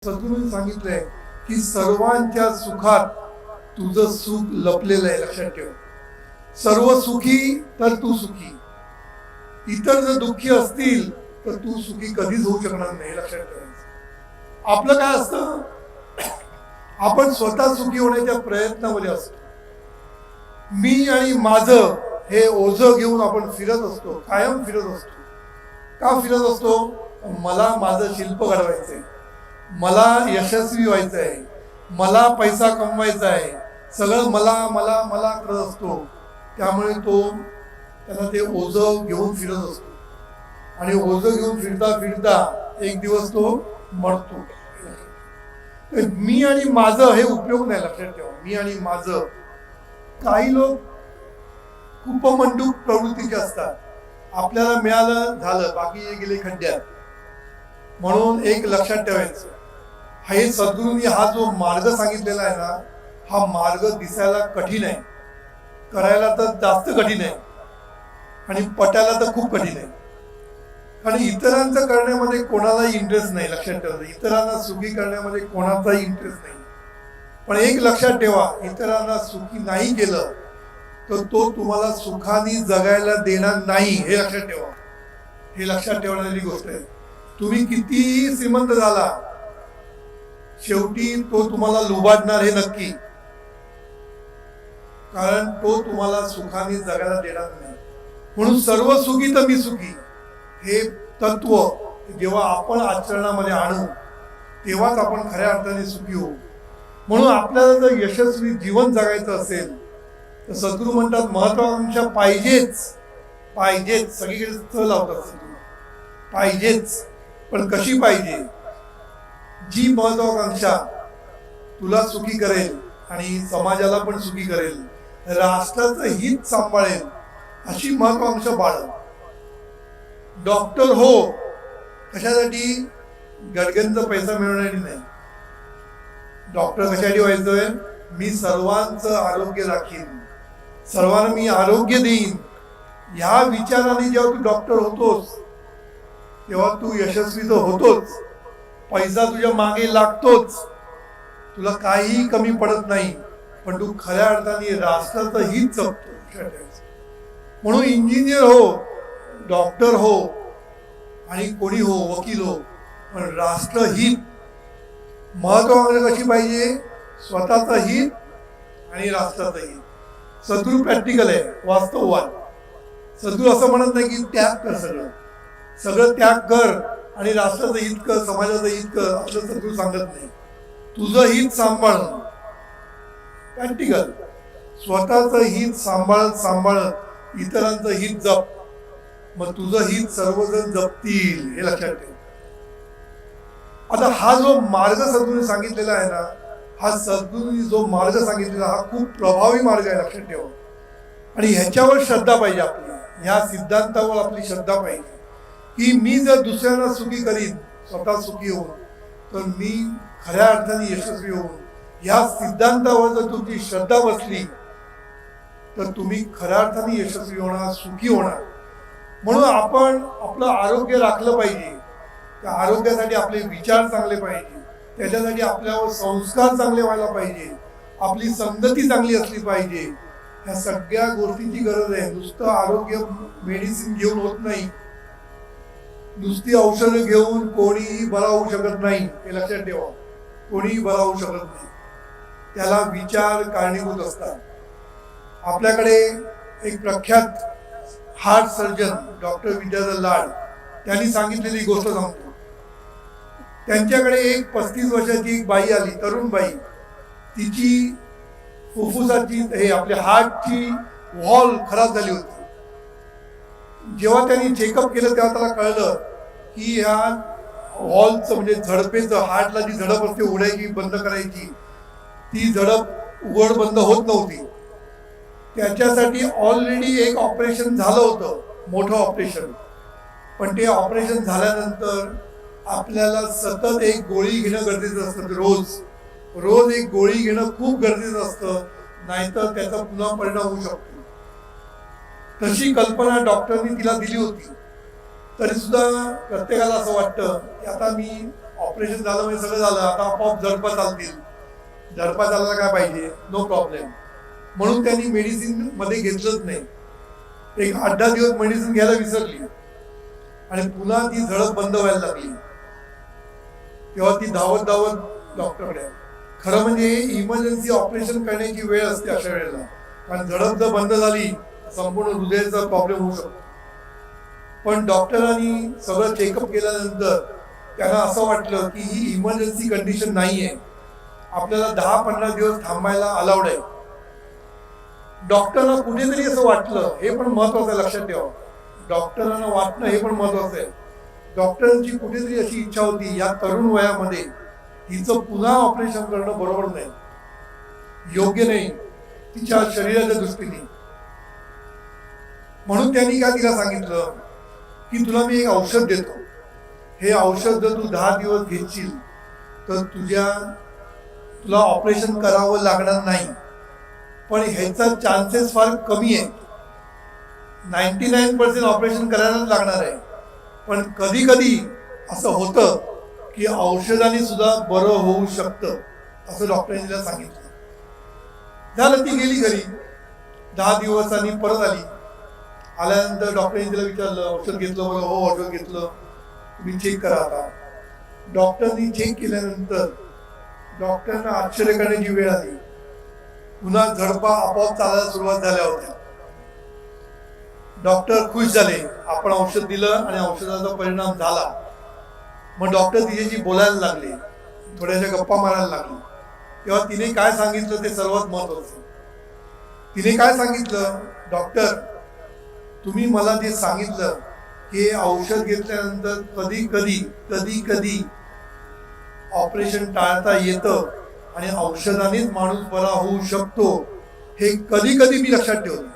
सद्गुरूंनी सांगितलंय की सर्वांच्या सुखात तुझं सुख लपलेलं आहे, लक्षात ठेव. सर्व सुखी तर तू सुखी. इतर जर दुःखी असतील तर तू सुखी कधीच होऊ शकणार नाही, लक्षात ठेवायचं. आपलं काय असतं, आपण स्वतः सुखी होण्याच्या प्रयत्नामध्ये असतो. मी आणि माझं हे ओझं घेऊन आपण फिरत असतो, कायम फिरत असतो. का फिरत असतो? मला माझं शिल्प घडवायचंय, मला यशस्वी व्हायचं आहे, मला पैसा कमवायचा आहे, सगळं मला मला मला करत असतो. त्यामुळे त्याला ते ओझं घेऊन फिरत असतो आणि ओझं घेऊन फिरता फिरता एक दिवस तो मरतो. मी आणि माझं हे उपयोग नाही, लक्षात ठेवा. मी आणि माझं. काही लोक कुपमंडूक प्रवृत्तीचे असतात. आपल्याला मिळालं झालं, बाकी गेले खड्ड्यात. म्हणून एक लक्षात ठेवायचं, हे सद्गुरूंनी हा जो मार्ग सांगितलेला आहे ना, हा मार्ग दिसायला कठीण आहे, करायला तर जास्त कठीण आहे आणि पटायला तर खूप कठीण आहे. आणि इतरांचं करण्यामध्ये कोणालाही इंटरेस्ट नाही, लक्षात ठेवा. इतरांना सुखी करण्यामध्ये कोणाचाही इंटरेस्ट नाही. पण एक लक्षात ठेवा, इतरांना सुखी नाही केलं तर तो तुम्हाला सुखाने जगायला देणार नाही, हे लक्षात ठेवा. हे लक्षात ठेवण्याची गोष्ट आहे. तुम्ही कितीही श्रीमंत झाला, शेवटी तो तुम्हाला लुबाडणार हे नक्की. कारण तो तुम्हाला सुखाने जगायला देणार नाही. म्हणून सर्व सुखी तर मी सुखी हे तत्व जेव्हा आपण आचरणामध्ये आणू तेव्हाच आपण खऱ्या अर्थाने सुखी होऊ. म्हणून आपल्याला जर यशस्वी जीवन जगायचं असेल तर सद्गुरू म्हणतात, महत्वाकांक्षा पाहिजेच. पाहिजेच, सगळीकडे चल लावतात सद्गुरू, पाहिजेच. पण कशी पाहिजे? जी महत्वाकांक्षा तुला सुखी करेल आणि समाजाला पण सुखी करेल, राष्ट्राचं हित सांभाळेल, अशी महत्वाकांक्षा बाळग. डॉक्टर हो, कशासाठी? गडगंज पैसा मिळवण्यासाठी नाही. डॉक्टर कशासाठी व्हायचंय? मी सर्वांचं आरोग्य राखीन, सर्वांना मी आरोग्य देईन. ह्या विचाराने जेव्हा तू डॉक्टर होतोस तेव्हा तू यशस्वी तर होतोच, पैसा तुझ्या मागे लागतोच, तुला काहीही कमी पडत नाही. पण तू खऱ्या अर्थाने राष्ट्राचं हित जपतो. म्हणून इंजिनियर हो, डॉक्टर हो आणि कोणी हो, वकील हो, पण राष्ट्रहित. महत्वाकांक्षा कशी पाहिजे? स्वतःचं हित आणि राष्ट्राचं हित. सद्गुरू प्रॅक्टिकल आहे, वास्तववाद. सद्गुरू असं म्हणत नाही की त्याग कर, सगळं सगळं त्याग कर आणि राष्ट्राचं हित कर, समाजाचं हित कर, असं सद्गुरू सांगत नाही. तुझं हित सांभाळ, प्रॅक्टिकल. स्वतःचं हित सांभाळत सांभाळत इतरांचं हित जप, मग तुझं हित सर्वजण जपतील, हे लक्षात ठेव. आता हा जो मार्ग सद्गुरूंनी सांगितलेला आहे ना, हा सद्गुरूंनी जो मार्ग सांगितलेला हा खूप प्रभावी मार्ग आहे, लक्षात ठेवा. आणि ह्याच्यावर श्रद्धा पाहिजे आपली, ह्या सिद्धांतावर आपली श्रद्धा पाहिजे की मी जर दुसऱ्यांना सुखी करीन, स्वतः सुखी होऊन, तर मी खऱ्या अर्थाने यशस्वी होऊन. ह्या सिद्धांतावर जर तुमची श्रद्धा बसली तर तुम्ही खऱ्या अर्थाने यशस्वी होणार, सुखी होणार. म्हणून आपण आपलं आरोग्य राखलं पाहिजे. त्या आरोग्यासाठी आपले विचार चांगले पाहिजे, त्याच्यासाठी आपल्यावर संस्कार चांगले व्हायला पाहिजे, आपली संगती चांगली असली पाहिजे. ह्या सगळ्या गोष्टींची गरज आहे. नुसतं आरोग्य मेडिसिन घेऊन होत नाही, नुसती औषधं घेऊन कोणीही बरा होऊ शकत नाही, हे लक्षात ठेवा. कोणीही बरा होऊ शकत नाही, त्याला विचार कारणीभूत असतात. आपल्याकडे एक प्रख्यात हार्ट सर्जन डॉक्टर विद्याधर लाड, त्यांनी सांगितलेली गोष्ट सांगतो. त्यांच्याकडे एक 35 वर्षाची एक बाई आली, तरुण बाई. तिची फुफ्फुसाची हे आपल्या हार्टची वॉल खराब झाली होती. जेव्हा त्यांनी चेकअप केलं तेव्हा त्याला कळलं की ह्या वॉलचं म्हणजे झडपेचं, हार्टला जी झडप असते उघडायची बंद करायची, ती झडप उघड बंद होत नव्हती. त्याच्यासाठी ऑलरेडी एक ऑपरेशन झालं होतं, मोठं ऑपरेशन. पण ते ऑपरेशन झाल्यानंतर आपल्याला सतत एक गोळी घेणं गरजेचं असतं. रोज एक गोळी घेणं खूप गरजेचं असतं, नाहीतर त्याचा पुन्हा परिणाम होऊ शकतो. तशी कल्पना डॉक्टरनी तिला दिली होती. तरी सुद्धा प्रत्येकाला असं वाटतं की आता मी ऑपरेशन झालं म्हणजे सगळं झालं, आता आपोआप झडपा चालतील, झडपा चालायला काय पाहिजे, नो प्रॉब्लेम. म्हणून त्यांनी मेडिसिन मध्ये घेतलंच नाही. एक 8-10 दिवस मेडिसिन घ्यायला विसरली आणि पुन्हा ती झडप बंद व्हायला लागली. तेव्हा ती धावत धावत डॉक्टरकडे. खरं म्हणजे इमर्जन्सी ऑपरेशन करण्याची वेळ असते अशा वेळेला, कारण झडप जर बंद झाली संपूर्ण हृदयाचा प्रॉब्लेम होऊ शकतो. पण डॉक्टरांनी सगळं चेकअप केल्यानंतर त्यांना असं वाटलं की ही इमर्जन्सी कंडिशन नाहीये, आपल्याला 10-15 दिवस थांबायला अलाउड आहे. डॉक्टरला कुठेतरी असं वाटलं, हे पण महत्वाचं आहे, लक्षात ठेवा. डॉक्टरांना वाटणं हे पण महत्वाचं आहे. डॉक्टरांची कुठेतरी अशी इच्छा होती या तरुण वयामध्ये हिचं पुन्हा ऑपरेशन करणं बरोबर नाही, योग्य नाही तिच्या शरीराच्या दृष्टीने. म्हणून त्यांनी काय तिला सांगितलं की तुला मी एक औषध देतो, हे औषध जर तू 10 दिवस घेशील तर तुला ऑपरेशन करावं लागणार नाही. पण ह्याचा चान्सेस फार कमी आहे. 99% ऑपरेशन करायलाच लागणार आहे. पण कधी कधी असं होतं की औषधाने सुद्धा बरं होऊ शकतं, असं डॉक्टरांनी तिला सांगितलं. झालं, ती गेली घरी. 10 दिवसांनी परत आली. आल्यानंतर डॉक्टरांनी तिला विचारलं, औषध घेतलं बरं? हो, औषध घेतलं. तुम्ही चेक करा आता. डॉक्टरनी चेक केल्यानंतर डॉक्टरांना आश्चर्य करण्याची वेळ आली. पुन्हा झडपा आपोआप चालायला सुरुवात झाल्या होत्या. डॉक्टर खुश झाले, आपण औषध दिलं आणि औषधाचा परिणाम झाला. मग डॉक्टर तिच्याशी बोलायला लागले, थोड्याशा गप्पा मारायला लागले. तेव्हा तिने काय सांगितलं ते सर्वात महत्वाचं. तिने काय सांगितलं, डॉक्टर तुम्ही मला जे सांगितलं की औषध घेतल्यानंतर कधी कधी ऑपरेशन टाळता येतं आणि औषधानेच माणूस बरा होऊ शकतो, हे कधी कधी मी लक्षात ठेवलं.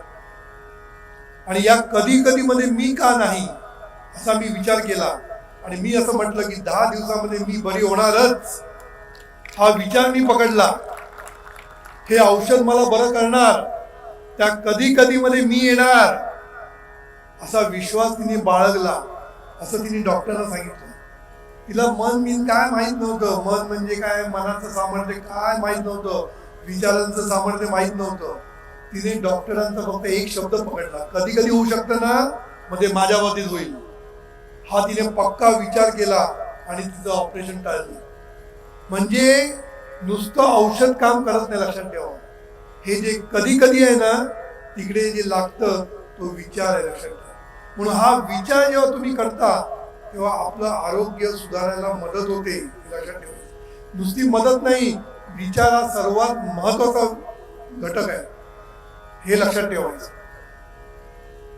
आणि या कधी कधी मध्ये मी का नाही असा मी विचार केला आणि मी असं म्हटलं की 10 दिवसामध्ये मी बरी होणारच, हा विचार मी पकडला. हे औषध मला बरं करणार, त्या कधी कधी मध्ये मी येणार, असा विश्वास तिने बाळगला. असं तिने डॉक्टरला सांगितलं. तिला मन काय माहित नव्हतं, मन म्हणजे काय, मनाचं सामर्थ्य काय माहित नव्हतं, विचारांचं सामर्थ्य माहित नव्हतं. तिने डॉक्टरांचा फक्त एक शब्द पकडला, कधी कधी होऊ शकतं ना, मध्ये माझ्या बाबतीत होईल, हा तिने पक्का विचार केला आणि तिचं ऑपरेशन टाळलं. म्हणजे नुसतं औषध काम करत नाही, लक्षात ठेवा. हे जे कधी कधी आहे ना, तिकडे जे लागतं तो विचार आहे, लक्षात ठेवा. म्हणून हा विचार जेव्हा तुम्ही करता तेव्हा आपलं आरोग्य सुधारायला मदत होते, लक्षात ठेवा. नुसती मदत नाही, विचार हा सर्वात महत्वाचा घटक आहे, हे लक्षात ठेवायचं.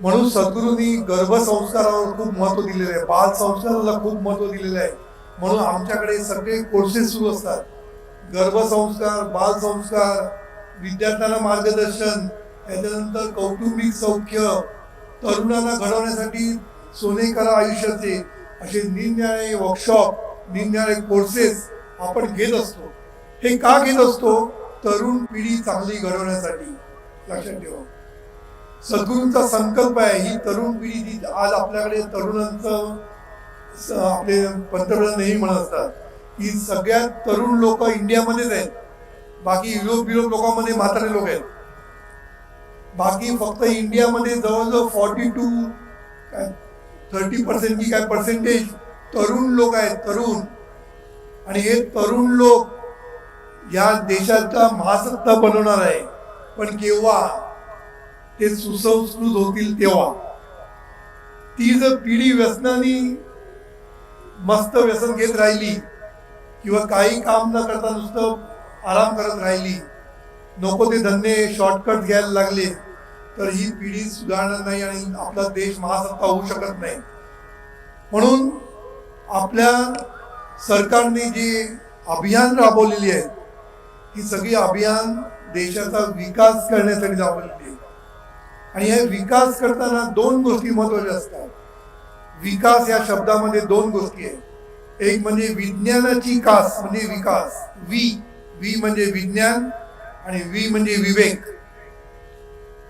म्हणून सद्गुरूंनी गर्भसंस्कारावर खूप महत्व दिलेलं आहे, बाल संस्काराला खूप महत्व दिलेलं आहे. म्हणून आमच्याकडे सगळे कोर्सेस सुरू असतात, गर्भसंस्कार, बाल संस्कार, विद्यार्थ्यांना मार्गदर्शन, त्याच्यानंतर कौटुंबिक सौख्य, तरुणांना घडवण्यासाठी सोने करा आयुष्याचे, असे निरनिराळे वर्कशॉप, निरनिराळे कोर्सेस आपण घेत असतो. हे का घेत असतो? तरुण पिढी चांगली घडवण्यासाठी, लक्षात ठेवा. सद्गुरूंचा संकल्प आहे ही तरुण पिढी जी आज आपल्याकडे तरुणांचं, आपले पंतप्रधान नेहमी म्हणत असतात की सगळ्यात तरुण लोक इंडियामध्येच आहेत, बाकी युरोप लोकांमध्ये म्हातारे लोक आहेत. बाकी फक्त इंडियामध्ये जवळजवळ 30% की काय पर्सेंटेज तरुण लोक आहेत, तरुण. आणि हे तरुण लोक या देशाचा महासत्ता बनवणार आहे. पण केव्हा? ते सुसंस्कृत होतील तेव्हा. ती जर पिढी व्यसनानी मस्त व्यसन घेत राहिली किंवा काही काम न करता नुसतं आराम करत राहिली, नको ते धंदे शॉर्टकट घ्यायला लागले, तर ही पिढी सुधारणार नाही आणि आपला देश महासत्ता होऊ शकत नाही. म्हणून आपल्या सरकारने जे अभियान राबवलेली आहेत, ही सगळी अभियान देशाचा विकास करण्यासाठी राबवलेली आहे. आणि हे विकास करताना 2 गोष्टी महत्त्वाच्या असतात. विकास या शब्दामध्ये 2 गोष्टी आहेत. एक म्हणजे विज्ञानाची कास म्हणजे विकास, वी म्हणजे विज्ञान आणि वी म्हणजे विवेक.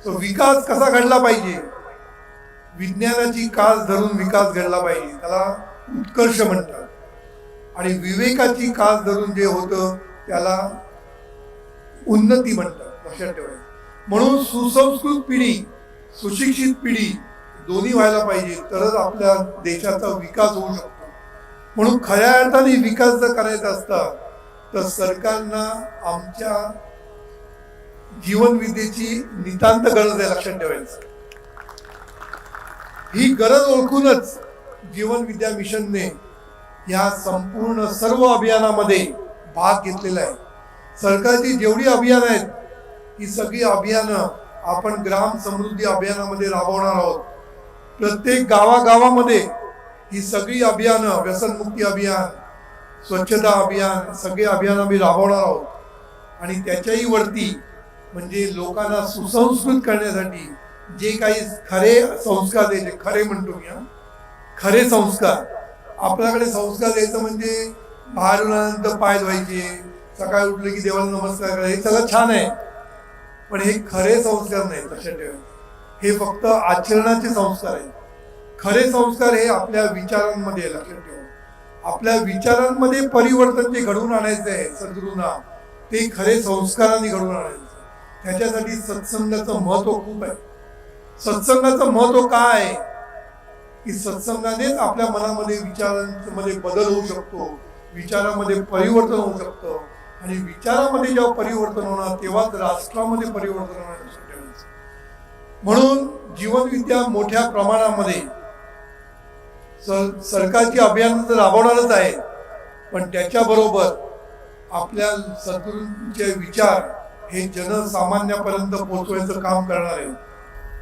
तो विकास कसा घडला पाहिजे? विज्ञानाची कास धरून विकास घडला पाहिजे, त्याला उत्कर्ष म्हणतात. आणि विवेकाची कास धरून जे होतं त्याला उन्नती म्हणतात, लक्षात ठेवायचं. म्हणून सुसंस्कृत पिढी, सुशिक्षित पिढी दोन्ही व्हायला पाहिजे, तरच आपल्या देशाचा विकास होऊ शकतो. म्हणून खऱ्या अर्थाने विकास जर करायचा असता तर सरकारना आमच्या जीवन विद्येची नितांत गरज आहे, लक्षात ठेवायचं. ही गरज ओळखूनच जीवन विद्या मिशनने या संपूर्ण सर्व अभियानामध्ये भाग घेतलेला आहे. सरकारची जेवढी अभियान आहेत ही सगळी अभियानं आपण ग्राम समृद्धी अभियानामध्ये राबवणार आहोत. प्रत्येक गावागावामध्ये ही सगळी अभियानं, व्यसनमुक्ती अभियान, स्वच्छता अभियान, सगळे अभियान आम्ही राबवणार आहोत. आणि त्याच्याही वरती म्हणजे लोकांना सुसंस्कृत करण्यासाठी जे काही खरे संस्कार द्यायचे, खरे म्हणतो मी, खरे संस्कार. आपल्याकडे संस्कार द्यायचं म्हणजे बाहेरून आल्यानंतर पाय धुवायचे, सकाळी उठले की देवाला नमस्कार करायचे, हे सगळं छान आहे, पण हे खरे संस्कार नाही, लक्षात ठेवायचं. हे फक्त आचरणाचे संस्कार आहेत. खरे संस्कार हे आपल्या विचारांमध्ये, लक्षात ठेवा, आपल्या विचारांमध्ये परिवर्तन जे घडवून आणायचं आहे सद्गुरूंना, ते खरे संस्कारांनी घडवून आणायचं. त्याच्यासाठी सत्संगाचं महत्व खूप आहे. सत्संगाचं महत्व काय आहे की सत्संगानेच आपल्या मनामध्ये विचारांमध्ये बदल होऊ शकतो, विचारामध्ये परिवर्तन होऊ शकतं. आणि विचारामध्ये जेव्हा परिवर्तन होणार तेव्हाच राष्ट्रामध्ये परिवर्तन होणार. म्हणून जीवन विद्या मोठ्या प्रमाणामध्ये सरकारची अभियान तर राबवणारच आहे, पण त्याच्याबरोबर आपल्या सद्गुरूंचे विचार हे जनसामान्यापर्यंत पोहोचवायचं काम करणार आहे.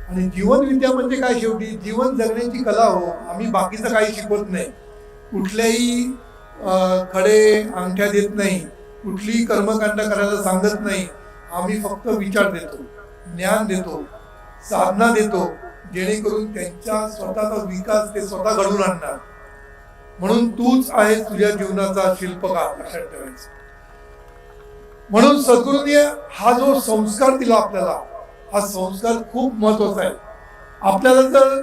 आणि जीवन विद्या म्हणजे काय, शेवटी जीवन जगण्याची कला हो. आम्ही बाकीचं काही शिकवत नाही, कुठल्याही खडे अंगठ्या देत नाही, कुठलीही कर्मकांड करायला सांगत नाही. आम्ही फक्त विचार देतो, ज्ञान देतो, साधना देतो, जेणेकरून त्यांच्या स्वतःचा विकास ते स्वतः घडवून आणणार. म्हणून तूच आहे तुझ्या जीवनाचा शिल्पकार, लक्षात ठेवायचं. म्हणून सद्गुरूंनी हा जो संस्कार दिला आपल्याला, हा संस्कार खूप महत्वाचा आहे. आपल्याला जर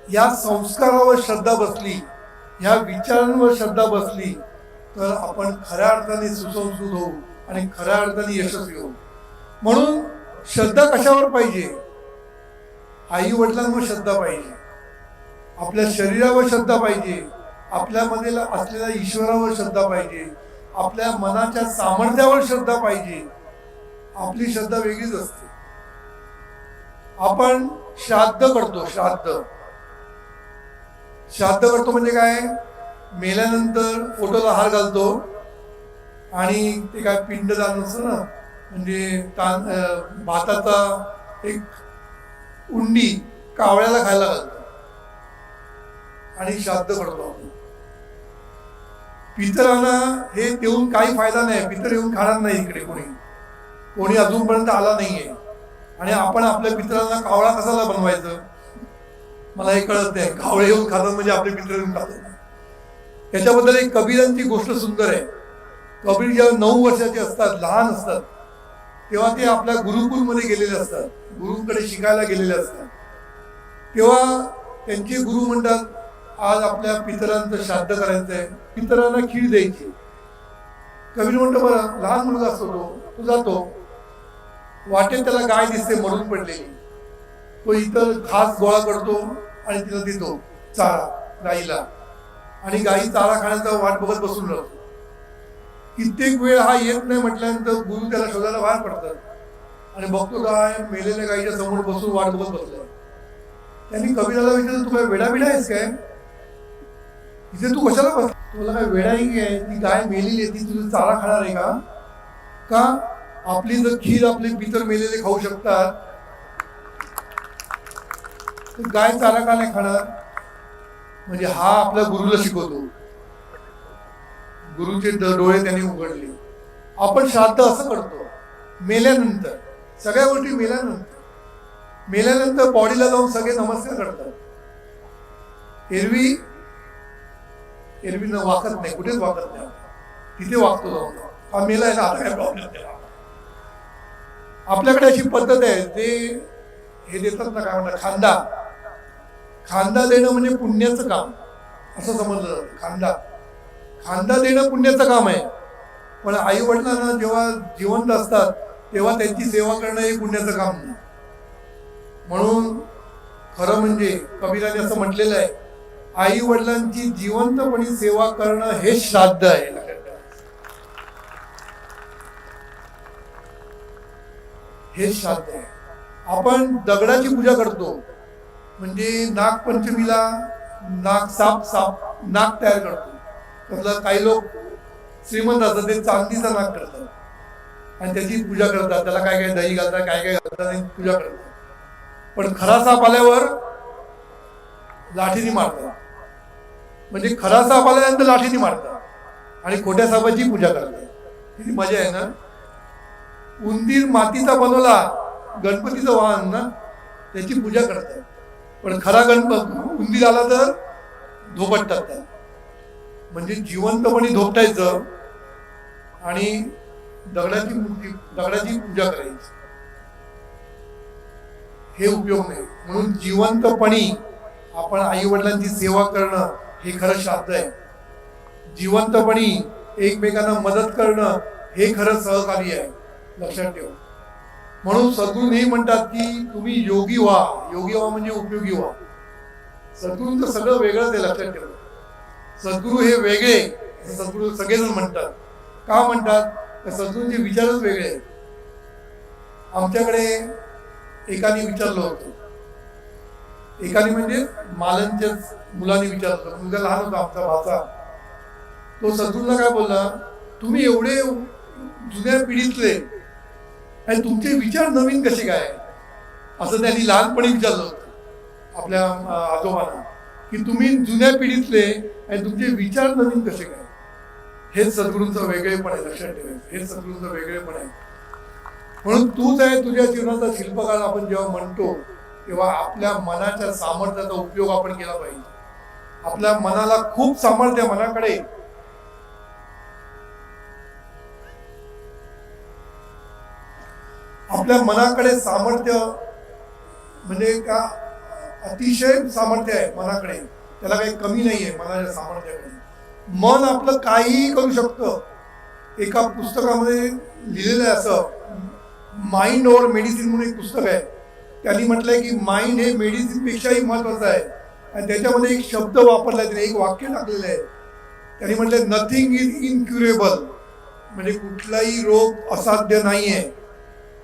या संस्कारावर श्रद्धा बसली, या विचारांवर श्रद्धा बसली, तर आपण खऱ्या अर्थाने सुसंस्कृत होऊ आणि खऱ्या अर्थाने यशस्वी होऊ. म्हणून श्रद्धा कशावर पाहिजे? आई वडिलांवर श्रद्धा पाहिजे, आपल्या शरीरावर श्रद्धा पाहिजे, आपल्यामध्ये असलेल्या ईश्वरावर श्रद्धा पाहिजे, आपल्या मनाच्या सामर्थ्यावर श्रद्धा पाहिजे. आपली श्रद्धा वेगळीच असते. आपण श्राद्ध करतो, श्राद्ध करतो म्हणजे काय? मेल्यानंतर फोटोला हार घालतो आणि ते काय पिंडदान असतं ना, म्हणजे भाताचा एक उंडी कावळ्याला खायला घालतो आणि श्राद्ध करतो आपण. पितरांना हे देऊन काही फायदा नाही, पितर येऊन खाणार नाही, इकडे कोणी अजूनपर्यंत आला नाहीये. आणि आपण आपल्या पितरांना कावळा कशाला बनवायचं, मला हे कळत नाही. कावळे येऊन खातात म्हणजे आपले पितर येऊन खातात. याच्याबद्दल एक कबीरांची गोष्ट सुंदर आहे. कबीर जेव्हा 9 वर्षाचे असतात, लहान असतात, तेव्हा ते आपल्या गुरुकुलमध्ये गेलेले असतात, गुरुंकडे शिकायला गेलेले असतात. तेव्हा त्यांचे गुरु म्हणतात, आज आपल्या पितरांचं श्राद्ध करायचं आहे, पितरांना खीर द्यायची. कबीर म्हणतो, बरं, लहान मुलगा असतो तो जातो, वाटेत त्याला गाय दिसते मरून पडलेली, तो इतर घास गोळा करतो आणि तिला देतो चारा गाईला. आणि गाई चारा खाण्याचा वाट बघत बसून राहतो. कित्येक वेळ हा येत नाही म्हटल्यानंतर गुरु त्याला शोधायला बाहेर पडतात आणि बघतो काय मेलेल्या गाईच्या समोर बसून वाट बघत बसलाय. त्यांनी कबीराला विचारलं, तू काय वेडाबिडा आहेस काय, इथे तू कशाला बस, तुला काय वेडा आहे? ती गाय मेलेली आहे, ती तुझा चारा खाणार आहे का? आपली जर खीर आपले पितर मेलेले खाऊ शकतात, तर गाय चारा का नाही खाणार? म्हणजे हा आपल्या गुरुला शिकवतो. गुरुचे डोळे त्यांनी उघडले. आपण श्राद्ध असं करतो मेल्यानंतर, सगळ्या गोष्टी मेल्यानंतर बॉडीला जाऊन सगळे नमस्कार करतात. एरवी न वाकत नाही, कुठेच वाकत नाही, तिथे वागतो जाऊन. हा मेला आहे ना, आता काय प्रॉब्लेम नाही. आपल्याकडे अशी पद्धत आहे, ते हे देतात ना, काय म्हणतात, खांदा देणं म्हणजे पुण्याचं काम असं समजलं जातं. खांदा देणं पुण्याचं काम आहे, पण आई वडिलांना जेव्हा जिवंत असतात तेव्हा त्यांची सेवा करणं हे पुण्याचं काम नाही. म्हणून खरं म्हणजे कबीराने असं म्हटलेलं आहे, आई वडिलांची जिवंतपणी सेवा करणं हे श्राद्ध आहे. हे श्राद्ध आहे. आपण दगडाची पूजा करतो, म्हणजे नागपंचमीला नाग तयार करतो. त्यातलं काही लोक श्रीमंत असतात, ते चांदीचा नाग करतात आणि त्याची पूजा करतात, त्याला काय काय दही घालतात, काय काय घालतात आणि पूजा करतात. पण खरा साप आल्यावर लाठीने मारतात, म्हणजे खरा साप आल्यानंतर लाठीने मारतात आणि खोट्या सापाची पूजा करतात. किती मजा आहे ना. उंदीर मातीचा बनवला, गणपतीचं वाहन ना, त्याची पूजा करतात. पण खरा उंदीर आला तर धोपटतात त्याला. म्हणजे जिवंतपणे धोपटायचं आणि दगडाची पूजा करायची, हे उपयोग नाही. म्हणून जिवंतपणी आपण आई वडिलांची सेवा करणं हे खरं श्राद्ध आहे. जिवंतपणी एकमेकांना मदत करणं हे खरं सहकार्य आहे, लक्षात ठेवा. म्हणून सद्गुरू हे म्हणतात की तुम्ही योगी व्हा. योगी व्हा म्हणजे उपयोगी व्हा. सद्गुरूंचं सगळं वेगळंच आहे, लक्षात ठेवा. सद्गुरू हे वेगळे, सद्गुरू सगळेजण म्हणतात. का म्हणतात? तर सद्गुरूंचे विचारच वेगळे आहेत. आमच्याकडे एकाने विचारलं होतं, एकाने म्हणजे मालनच्याच मुलाने विचारलं होतं, मुलगा लहान होता आमचा भाचा. तो सद्गुरूंना काय बोलला, तुम्ही एवढे जुन्या पिढीतले आणि तुमचे विचार नवीन कसे काय, असं त्यांनी लहानपणी विचारलं होतं आपल्या आजोबांना, की तुम्ही जुन्या पिढीतले आणि तुमचे विचार नवीन कसे काय. हेच सद्गुरूंचं वेगळेपण आहे, लक्षात ठेवायचं. हेच सद्गुरूंचं वेगळेपण आहे. म्हणून तूच आहे तुझ्या जीवनाचा शिल्पकार आपण जेव्हा म्हणतो, तेव्हा आपल्या मनाच्या सामर्थ्याचा उपयोग आपण केला पाहिजे. आपल्या मनाला खूप सामर्थ्य, मनाकडे आपल्या मनाकडे सामर्थ्य म्हणजे का अतिशय सामर्थ्य आहे मनाकडे, त्याला काही कमी नाही आहे मनाच्या सामर्थ्याकडे. मन आपलं काहीही करू शकतं. एका पुस्तकामध्ये लिहिलेलं आहे असं, माइंड ओव्हर मेडिसिन म्हणून एक पुस्तक आहे. त्यांनी म्हटलंय की माइंड हे मेडिसिन पेक्षाही महत्वाचं आहे. आणि त्याच्यामध्ये एक शब्द वापरलाय, त्याने एक वाक्य टाकलेलं आहे. त्यांनी म्हटलंय नथिंग इज इनक्युरेबल, म्हणजे कुठलाही रोग असाध्य नाहीये.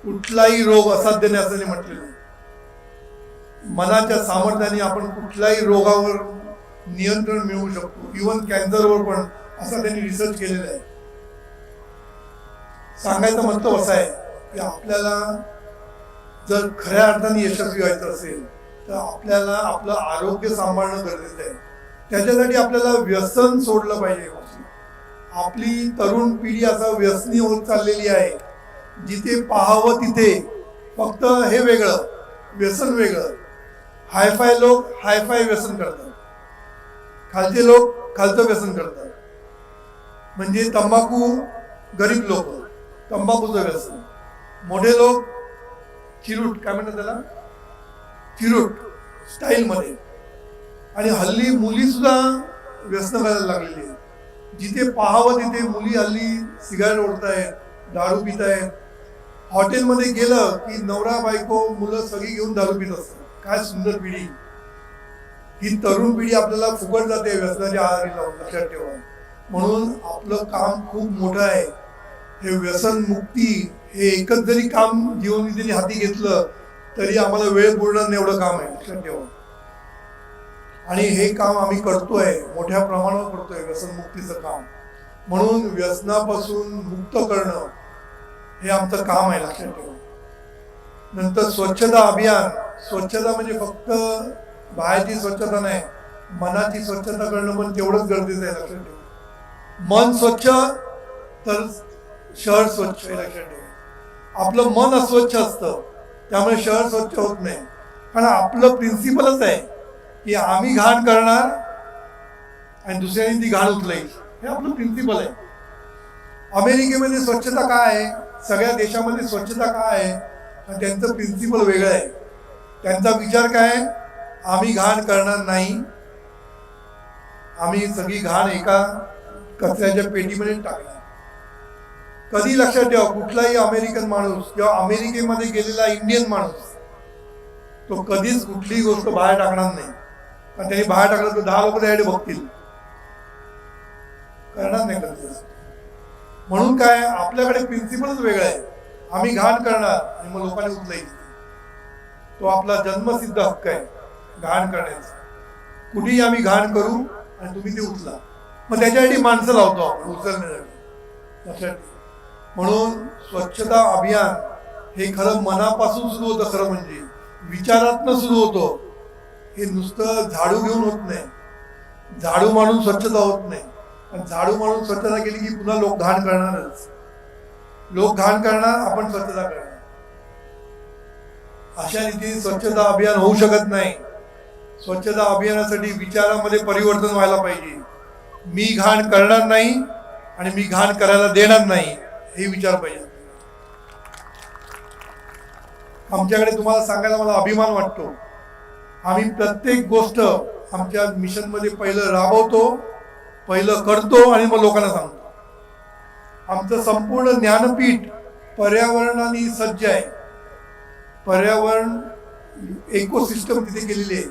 कुठलाही रोग असाध्य नाही असं म्हटलेलं आहे. मनाच्या सामर्थ्याने आपण कुठल्याही रोगावर नियंत्रण मिळवू शकतो, इव्हन कॅन्सरवर पण, असा त्यांनी रिसर्च केलेला आहे. सांगायचं मतलब असं आहे की आपल्याला जर खऱ्या अर्थाने यशस्वी व्हायचं असेल तर आपल्याला आपलं आरोग्य सांभाळणं गरजेचं आहे. त्याच्यासाठी आपल्याला व्यसन सोडलं पाहिजे. आपली तरुण पिढी असं व्यसनी होत चाललेली आहे. जिथे पाहावं तिथे फक्त हे वेगळं, व्यसन वेगळं. हायफाय लोक हायफाय व्यसन करतात, खालचे लोक खालचं व्यसन करतात. म्हणजे तंबाखू, गरीब लोक तंबाखूचं व्यसन, मोठे लोक चिरूट, काय म्हणतात त्याला, चिरूट स्टाईलमध्ये. आणि हल्ली मुली सुद्धा व्यसन करायला लागलेली आहे. जिथे पाहावं तिथे मुली हल्ली सिगारेट ओढतायत, दारू पितायत. हॉटेलमध्ये गेलं की नवरा बायको मुलं सगळी घेऊन दारू पित असतात. काय सुंदर पिढी ही. तरुण पिढी आपल्याला फुकट जाते व्यसनाच्या आहारी लावून, लक्षात ठेवा. म्हणून आपलं काम खूप मोठं आहे. हे व्यसन मुक्ती हे एकच जरी काम जीवनविधीने हाती घेतलं तरी आम्हाला वेळ पूर्ण नाही, एवढं काम आहे, लक्षात ठेवा. आणि हे काम आम्ही करतोय, मोठ्या प्रमाणावर करतोय व्यसन मुक्तीचं काम. म्हणून व्यसनापासून मुक्त करणं हे आमचं काम आहे, लक्षात ठेवा. नंतर स्वच्छता अभियान. स्वच्छता म्हणजे फक्त बाहेरची स्वच्छता नाही, मनाची स्वच्छता करणं पण तेवढंच गरजेचं आहे, लक्षात ठेवा. मन स्वच्छ तर शहर स्वच्छ आहे, लक्षात ठेवा. आपलं मन अस्वच्छ असतं त्यामुळे शहर स्वच्छ होत नाही. कारण आपलं प्रिन्सिपलच आहे की आम्ही घाण करणार आणि दुसऱ्यांनी ती घाण उचलायची, हे आपलं प्रिन्सिपल आहे. अमेरिकेमध्ये स्वच्छता काय आहे, सगळ्या देशामध्ये स्वच्छता काय आहे, आणि त्यांचं प्रिन्सिपल वेगळं आहे. त्यांचा विचार काय, आम्ही घाण करणार नाही, आम्ही सगळी घाण एका कचऱ्याच्या पेटीमध्ये टाकला. कधी लक्षात ठेवा, कुठलाही अमेरिकन माणूस किंवा अमेरिकेमध्ये गेलेला इंडियन माणूस तो कधीच कुठलीही गोष्ट बाहेर टाकणार नाही. कारण त्यांनी बाहेर टाकलं तर 10 लोक त्याकडे बघतील, करणार नाही कधी. म्हणून काय, आपल्याकडे प्रिन्सिपलच वेगळा आहे. आम्ही घाण करणार आणि मग लोकांनी उचलायची. तो आपला जन्मसिद्ध हक्क आहे घाण करण्याचा. कुठेही आम्ही घाण करू आणि तुम्ही ते उचला, मग त्याच्यासाठी माणसं लावतो आपण उचलण्यासाठी. लक्षात ठेवा. म्हणून स्वच्छता अभियान हे खरं मनापासून सुरू होतं. खरं म्हणजे विचारातनं सुरू होतं. हे नुसतं झाडू घेऊन होत नाही. झाडू मारून स्वच्छता होत नाही. आणि झाडू मारून स्वच्छता केली की पुन्हा लोक घाण करणारच. लोक घाण करणार, आपण स्वच्छता करणार. अशा रीतीने स्वच्छता अभियान होऊ शकत नाही. स्वच्छता अभियानासाठी विचारामध्ये परिवर्तन व्हायला पाहिजे. मी घाण करणार नाही आणि मी घाण करायला देणार नाही, हे विचार पाहिजे. आमच्याकडे तुम्हाला सांगायला मला अभिमान वाटतो. आम्ही प्रत्येक गोष्ट आमच्या मिशनमध्ये पहिलं राबवतो, पहिलं करतो आणि मग लोकांना सांगतो. आमचं संपूर्ण ज्ञानपीठ पर्यावरणाने सज्ज आहे. पर्यावरण इकोसिस्टम तिथे केलेली आहे.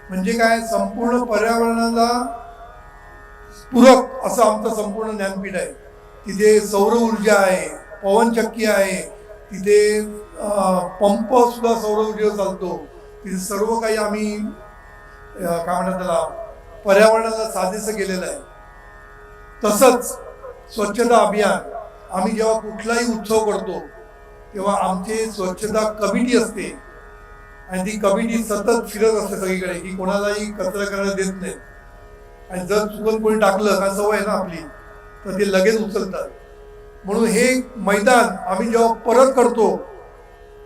म्हणजे काय, संपूर्ण पर्यावरणाला पूरक असं आमचं संपूर्ण ज्ञानपीठ आहे. तिथे सौर ऊर्जा आहे, पवनचक्की आहे, तिथे पंप सुद्धा सौर ऊर्जेवर चालतो. तिथे सर्व काही आम्ही काय म्हणतात त्याला, पर्यावरणाला साजेसं केलेलं आहे. तसंच स्वच्छता अभियान, आम्ही जेव्हा कुठलाही उत्सव करतो तेव्हा आमची स्वच्छता कमिटी असते आणि ती कमिटी सतत फिरत असते सगळीकडे की कोणालाही कचरा करायला देत नाही. आणि जर चुकून कोणी टाकलं का, सवय आहे ना आपली, तर ते लगेच उचलतात. म्हणून हे मैदान आम्ही जेव्हा परत करतो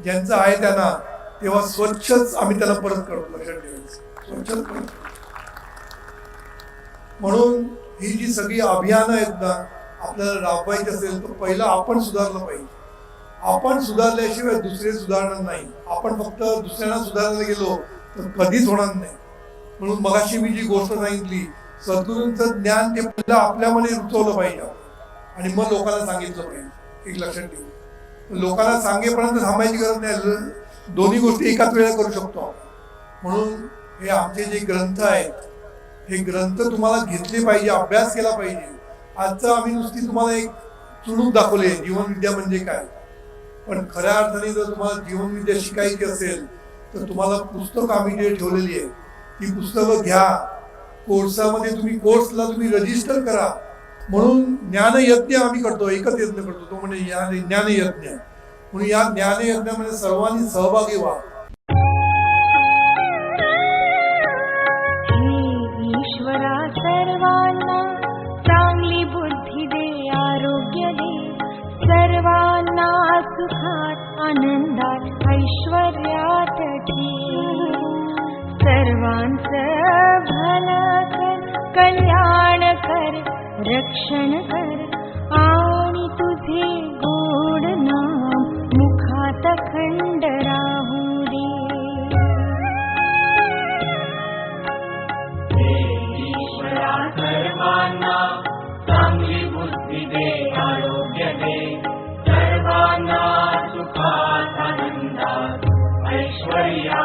ज्यांचं आहे त्यांना, तेव्हा स्वच्छच आम्ही त्याला परत करतो. लक्षात ठेवायचं, स्वच्छच परत. म्हणून ही जी सगळी अभियानं आहेत ना, आपल्याला राबवायची असेल तर पहिलं आपण सुधारलं पाहिजे. आपण सुधारल्याशिवाय दुसरे सुधारणार नाही. आपण फक्त दुसऱ्यांना सुधारायला गेलो तर कधीच होणार नाही. म्हणून मगाशी मी जी गोष्ट सांगितली, सद्गुरूंचं ज्ञान ते पहिलं आपल्यामध्ये रुचवलं पाहिजे आणि मग लोकांना सांगितलं पाहिजे. एक लक्षात ठेवू, लोकांना सांगेपर्यंत थांबायची गरज नाही. दोन्ही गोष्टी एकाच वेळेला करू शकतो आपण. म्हणून हे आमचे जे ग्रंथ आहेत, हे ग्रंथ तुम्हाला घेतले पाहिजे, अभ्यास केला पाहिजे. आजचं आम्ही नुसती तुम्हाला एक चुणूक दाखवली आहे जीवनविद्या म्हणजे काय. पण खऱ्या अर्थाने जर तुम्हाला जीवनविद्या शिकायची असेल तर तुम्हाला पुस्तक आम्ही जे ठेवलेली आहे ती पुस्तकं घ्या. कोर्सामध्ये कोर्सला तुम्ही रजिस्टर करा. म्हणून ज्ञानयज्ञ आम्ही करतो, एकच यज्ञ करतो, तो म्हणजे ज्ञानयज्ञ. म्हणून या ज्ञानयज्ञामध्ये सर्वांनी सहभागी व्हा. ईश्वरा सर्वांना चांगली बुद्धी दे, आरोग्य दे, सर्वांना सुखात आनंदात ऐश्वर्यात ठेव. सर्वांचं भलं कर, कल्याण कर, रक्षण कर आणि तुझे गोड नाम मुखात खंड राहू दे. ईश्वरा सर्वांना चांगली बुद्धी दे, आरोग्य दे, सर्वांना सुखात आनंदात ऐश्वर्या